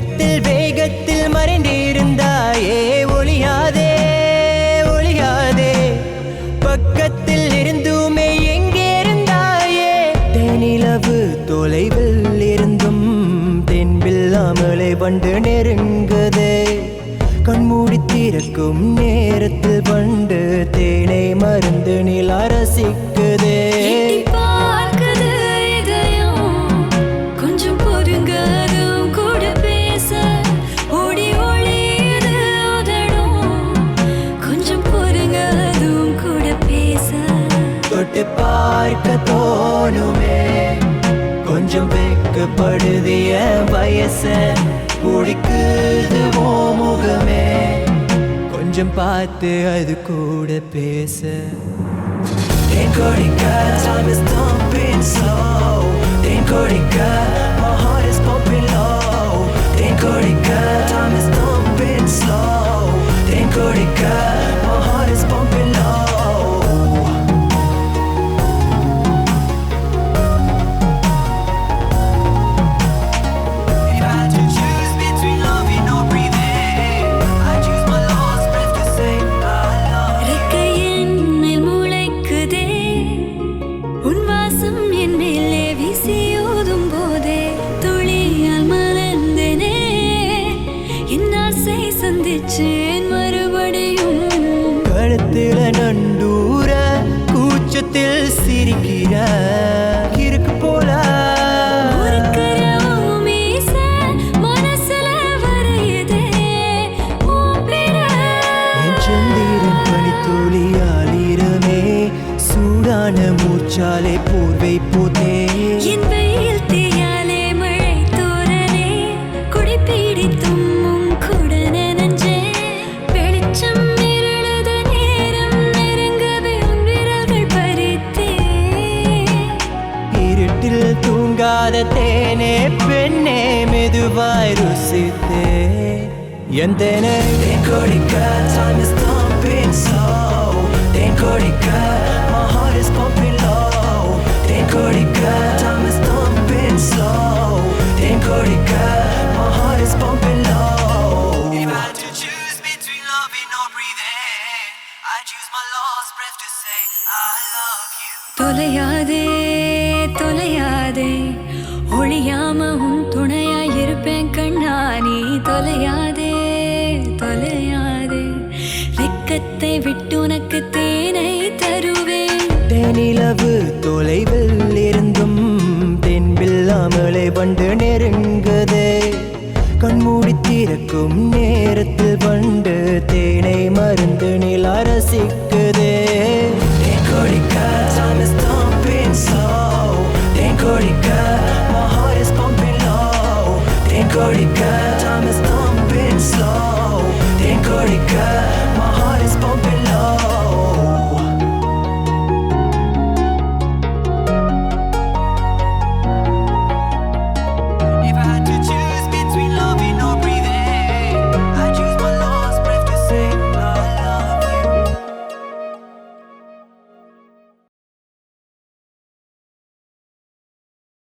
வெக்கத்தில் வேகத்தில் மறைந்திருந்தாயே ஒளியாதே ஒளியாதே பக்கத்தில் இருந்துமே எங்கே இருந்தாயே தேனிலவு தொலைவில் இருந்தும் தென்பில்லாமலே வண்டு நெருங்குதே கண்மூடி திறக்கும் நேரத்தில் வண்டு தேனை மருந்து நிலா ரசிக்குதே தொட்டு பார்க்க தோணுமே கொஞ்சம் வெக்கப்படுதிய வயச பிடிக்குது ஓ முகமே கொஞ்சம் பார்த்து அது கூட பேச தேன் கொடிக்க time is thumping slow than கொடிக்க my heart is pumping low than கொடிக்க time is thumping slow than கொடிக்க my heart is pumping low கழுத்துல நண்டூர கூச்சத்தில் சிரிக்கிற இருக்கு போல சந்திரன் பனித்துளியாலிரமே சூடான மூச்சாலை போர்வை போதே தூங்காத தேனே பெண்ணே மெதுவாய் ருசித்தே என் தேனே தேன் கொடிக்க time is thumping slow than கொடிக்க my heart is pumping low than கொடிக்க time is thumping slow than கொடிக்க my heart is pumping low if I had to choose between loving or breathing I choose my last breath to say I love you தொலையாதே தொலையாதே ஒளியாம உன் துணையாயிருப்பேன் கண்ணா நீ தொலையாதே தொலையாதே வெக்கத்தை விட்டு உனக்கு தேனை தருவேன் தேனிலவு தொலைவில் இருந்தும் தென்பில்லாமலே வண்டு நெருங்குதே கண்மூடி திறக்கும் நேரத்தில் வண்டு தேனை மருந்து நிலா ரசிக்குதே தேன் கொடிக்க time is thumping slow than கொடிக்க my heart is pumping low than கொடிக்க